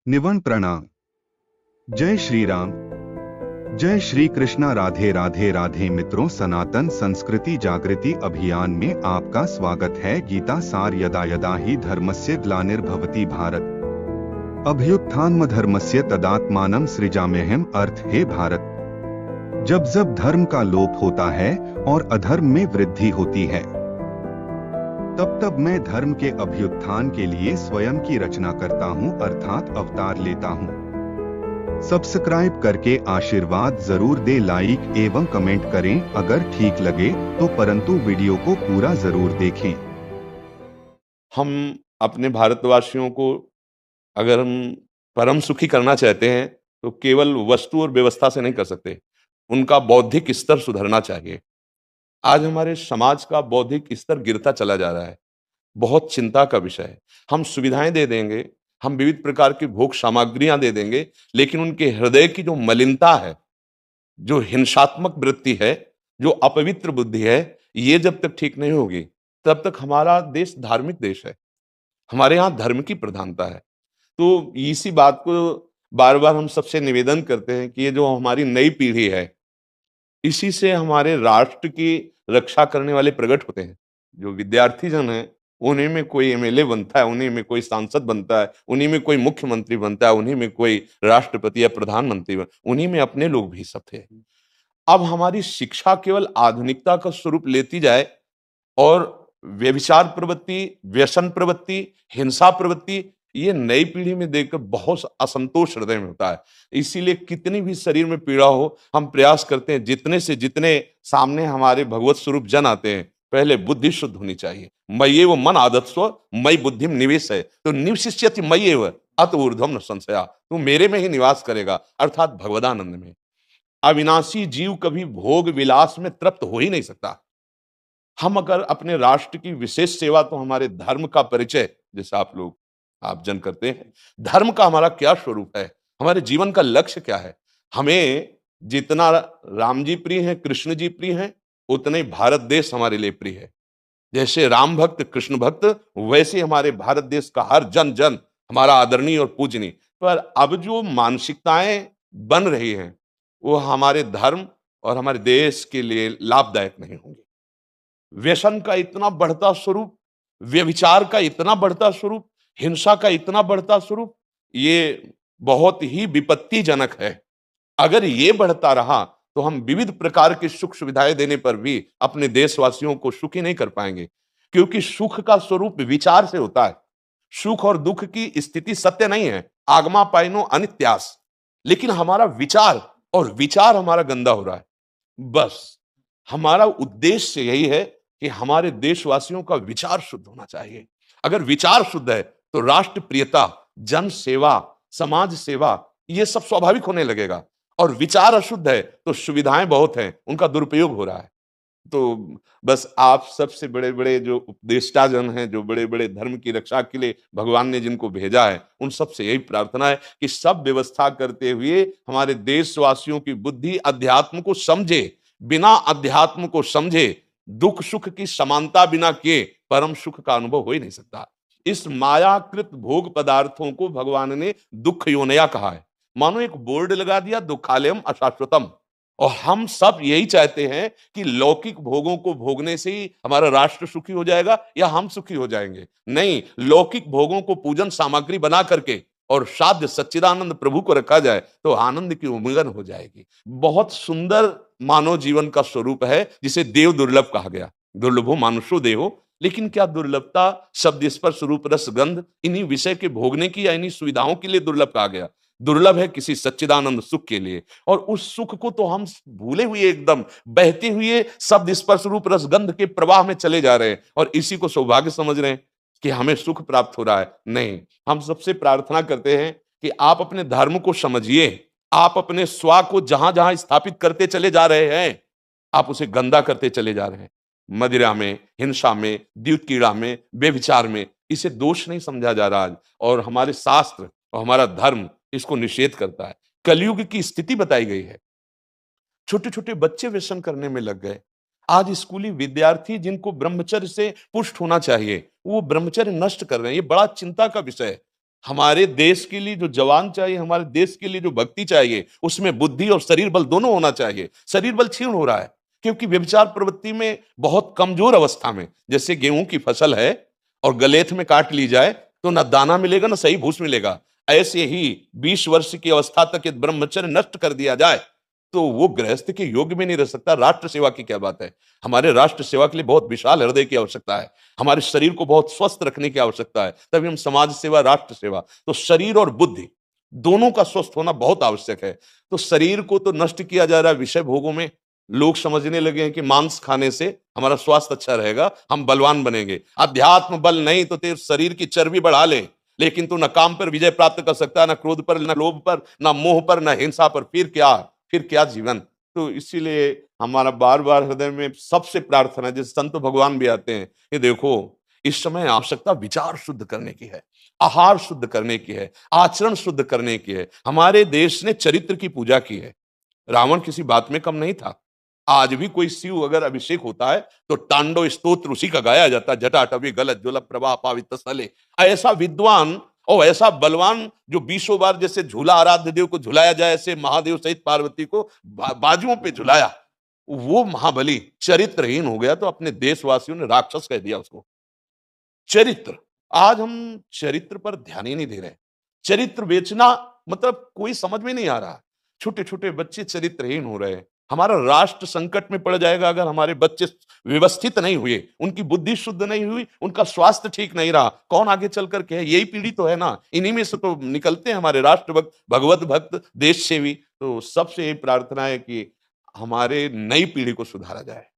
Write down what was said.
निवन प्रणाम। जय श्री राम। जय श्री कृष्णा। राधे राधे राधे मित्रों, सनातन संस्कृति जागृति अभियान में आपका स्वागत है। गीता सार। यदा यदा ही धर्मस्य ग्लानिर्भवति भारत अभ्युत्थानम धर्मस्य तदात्मानं सृजाम्यहम्। अर्थ है भारत, जब जब धर्म का लोप होता है और अधर्म में वृद्धि होती है, तब तब मैं धर्म के अभ्युत्थान के लिए स्वयं की रचना करता हूं, अर्थात अवतार लेता हूं। सब्सक्राइब करके आशीर्वाद जरूर दे, लाइक एवं कमेंट करें अगर ठीक लगे तो, परंतु वीडियो को पूरा जरूर देखें। हम अपने भारतवासियों को अगर हम परम सुखी करना चाहते हैं तो केवल वस्तु और व्यवस्था से नहीं कर सकते, उनका बौद्धिक स्तर सुधरना चाहिए। आज हमारे समाज का बौद्धिक स्तर गिरता चला जा रहा है, बहुत चिंता का विषय है। हम सुविधाएं दे देंगे, हम विविध प्रकार की भोग सामग्रियां दे देंगे, लेकिन उनके हृदय की जो मलिनता है, जो हिंसात्मक वृत्ति है, जो अपवित्र बुद्धि है, ये जब तक ठीक नहीं होगी तब तक हमारा देश धार्मिक देश है, हमारे यहाँ धर्म की प्रधानता है। तो इसी बात को बार बार हम सबसे निवेदन करते हैं कि ये जो हमारी नई पीढ़ी है, इसी से हमारे राष्ट्र की रक्षा करने वाले प्रकट होते हैं। जो विद्यार्थी जन है, उन्हीं में कोई एमएलए बनता है, उन्हीं में कोई सांसद बनता है, उन्हीं में कोई मुख्यमंत्री बनता है, उन्हीं में कोई राष्ट्रपति या प्रधानमंत्री उन्हीं में अपने लोग भी सब थे। अब हमारी शिक्षा केवल आधुनिकता का स्वरूप लेती जाए और व्यभिचार प्रवृत्ति, व्यसन प्रवृत्ति, हिंसा प्रवृत्ति, ये नई पीढ़ी में देखकर बहुत असंतोष हृदय में होता है। इसीलिए कितनी भी शरीर में पीड़ा हो, हम प्रयास करते हैं जितने से जितने सामने हमारे भगवत स्वरूप जन आते हैं, पहले बुद्धि शुद्ध होनी चाहिए। मय्येव मन आदत्स्व मयि बुद्धिम निवेश है, तो निवशिष्यति मय्येव अत ऊर्ध्वम न संशया। तू मेरे में ही निवास करेगा, अर्थात भगवदानंद में। अविनाशी जीव कभी भोग विलास में तृप्त हो ही नहीं सकता। हम अगर अपने राष्ट्र की विशेष सेवा, तो हमारे धर्म का परिचय, जैसे आप जन करते हैं, धर्म का हमारा क्या स्वरूप है, हमारे जीवन का लक्ष्य क्या है। हमें जितना राम जी प्रिय हैं, कृष्ण जी प्रिय हैं, उतने ही भारत देश हमारे लिए प्रिय है। जैसे राम भक्त, कृष्ण भक्त, वैसे हमारे भारत देश का हर जन जन हमारा आदरणीय और पूजनीय। पर अब जो मानसिकताएं बन रही हैं, वो हमारे धर्म और हमारे देश के लिए लाभदायक नहीं होंगी। व्यसन का इतना बढ़ता स्वरूप, व्यभिचार का इतना बढ़ता स्वरूप, हिंसा का इतना बढ़ता स्वरूप, ये बहुत ही विपत्तिजनक है। अगर ये बढ़ता रहा तो हम विविध प्रकार की सुख सुविधाएं देने पर भी अपने देशवासियों को सुखी नहीं कर पाएंगे, क्योंकि सुख का स्वरूप विचार से होता है। सुख और दुख की स्थिति सत्य नहीं है, आगमा पाइनो अनित्यास, लेकिन हमारा विचार और विचार हमारा गंदा हो रहा है। बस हमारा उद्देश्य यही है कि हमारे देशवासियों का विचार शुद्ध होना चाहिए। अगर विचार शुद्ध है तो राष्ट्र प्रियता, जन सेवा, समाज सेवा, ये सब स्वाभाविक होने लगेगा। और विचार अशुद्ध है तो सुविधाएं बहुत हैं, उनका दुरुपयोग हो रहा है। तो बस आप सबसे बड़े बड़े जो उपदेष्टा जन हैं, जो बड़े बड़े धर्म की रक्षा के लिए भगवान ने जिनको भेजा है, उन सबसे यही प्रार्थना है कि सब व्यवस्था करते हुए हमारे देशवासियों की बुद्धि अध्यात्म को समझे। बिना अध्यात्म को समझे दुख सुख की समानता बिना किए परम सुख का अनुभव हो ही नहीं सकता। इस मायाकृत भोग पदार्थों को भगवान ने दुख योनया कहा है। मानो एक बोर्ड लगा दिया, दुखालयम अशाश्वतम। और हम सब यही चाहते हैं कि लौकिक भोगों को भोगने से ही हमारा राष्ट्र सुखी हो जाएगा या हम सुखी हो जाएंगे। नहीं, लौकिक भोगों को पूजन सामग्री बना करके और साध्य सच्चिदानंद प्रभु को रखा जाए तो आनंद की उमंगन हो जाएगी। बहुत सुंदर मानव जीवन का स्वरूप है, जिसे देव दुर्लभ कहा गया। दुर्लभो मानुषो देहो। लेकिन क्या दुर्लभता शब्द स्पर्श रूप रस गंध इन्हीं विषय के भोगने की या इन्हीं सुविधाओं के लिए दुर्लभ कहा गया? दुर्लभ है किसी सच्चिदानंद सुख के लिए। और उस सुख को तो हम भूले हुए, एकदम बहते हुए शब्द स्पर्श रूप रस गंध के प्रवाह में चले जा रहे हैं और इसी को सौभाग्य समझ रहे हैं कि हमें सुख प्राप्त हो रहा है। नहीं, हम सबसे प्रार्थना करते हैं कि आप अपने धर्म को समझिए। आप अपने स्व को जहां जहां स्थापित करते चले जा रहे हैं, आप उसे गंदा करते चले जा रहे हैं। मदिरा में, हिंसा में, द्यूत कीड़ा में, व्यभिचार में, इसे दोष नहीं समझा जा रहा आज। और हमारे शास्त्र और हमारा धर्म इसको निषेध करता है। कलयुग की स्थिति बताई गई है। छोटे छोटे बच्चे व्यसन करने में लग गए। आज स्कूली विद्यार्थी जिनको ब्रह्मचर्य से पुष्ट होना चाहिए, वो ब्रह्मचर्य नष्ट कर रहे हैं। ये बड़ा चिंता का विषय है। हमारे देश के लिए जो जवान चाहिए, हमारे देश के लिए जो भक्ति चाहिए, उसमें बुद्धि और शरीर बल दोनों होना चाहिए। शरीर बल क्षीण हो रहा है क्योंकि व्यभिचार प्रवृत्ति में बहुत कमजोर अवस्था में, जैसे गेहूं की फसल है और गलेथ में काट ली जाए तो ना दाना मिलेगा ना सही भूस मिलेगा। ऐसे ही 20 वर्ष की अवस्था तक यदि ब्रह्मचर्य नष्ट कर दिया जाए तो वो गृहस्थ के योग्य में नहीं रह सकता। राष्ट्र सेवा की क्या बात है। हमारे राष्ट्र सेवा के लिए बहुत विशाल हृदय की आवश्यकता है, हमारे शरीर को बहुत स्वस्थ रखने की आवश्यकता है, तभी हम समाज सेवा, राष्ट्र सेवा। तो शरीर और बुद्धि दोनों का स्वस्थ होना बहुत आवश्यक है। तो शरीर को तो नष्ट किया जा रहा है विषय भोगों में। लोग समझने लगे हैं कि मांस खाने से हमारा स्वास्थ्य अच्छा रहेगा, हम बलवान बनेंगे। अध्यात्म बल नहीं तो तेरे शरीर की चर्बी बढ़ा ले, लेकिन तू न काम पर विजय प्राप्त कर सकता, न क्रोध पर, न लोभ पर, न मोह पर, न हिंसा पर। फिर क्या जीवन। तो इसीलिए हमारा बार बार हृदय में सबसे प्रार्थना है, जैसे संत भगवान भी आते हैं, ये देखो इस समय आवश्यकता विचार शुद्ध करने की है, आहार शुद्ध करने की है, आचरण शुद्ध करने की है। हमारे देश ने चरित्र की पूजा की है। रावण किसी बात में कम नहीं था। आज भी कोई शिव अगर अभिषेक होता है तो तांडव स्तोत्र उसी का गाया जाता है, जटाटवी गलत ज्वलत प्रभा पावित स्थले। ऐसा विद्वान और ऐसा बलवान जो 20 बार जैसे झूला आराध्य देव को झुलाया जाए, ऐसे महादेव सहित पार्वती को बाजुओं पे झुलाया, वो महाबली चरित्रहीन हो गया तो अपने देशवासियों ने राक्षस कह दिया उसको। चरित्र, आज हम चरित्र पर ध्यान ही नहीं दे रहे। चरित्र बेचना मतलब कोई समझ में नहीं आ रहा। छोटे छोटे बच्चे चरित्रहीन हो रहे हैं। हमारा राष्ट्र संकट में पड़ जाएगा अगर हमारे बच्चे व्यवस्थित नहीं हुए, उनकी बुद्धि शुद्ध नहीं हुई, उनका स्वास्थ्य ठीक नहीं रहा। कौन आगे चल कर के है? यही पीढ़ी तो है ना, इन्हीं में से तो निकलते हैं हमारे राष्ट्र भक्त, भगवत भक्त, देश सेवी। तो सबसे यही प्रार्थना है कि हमारे नई पीढ़ी को सुधारा जाए।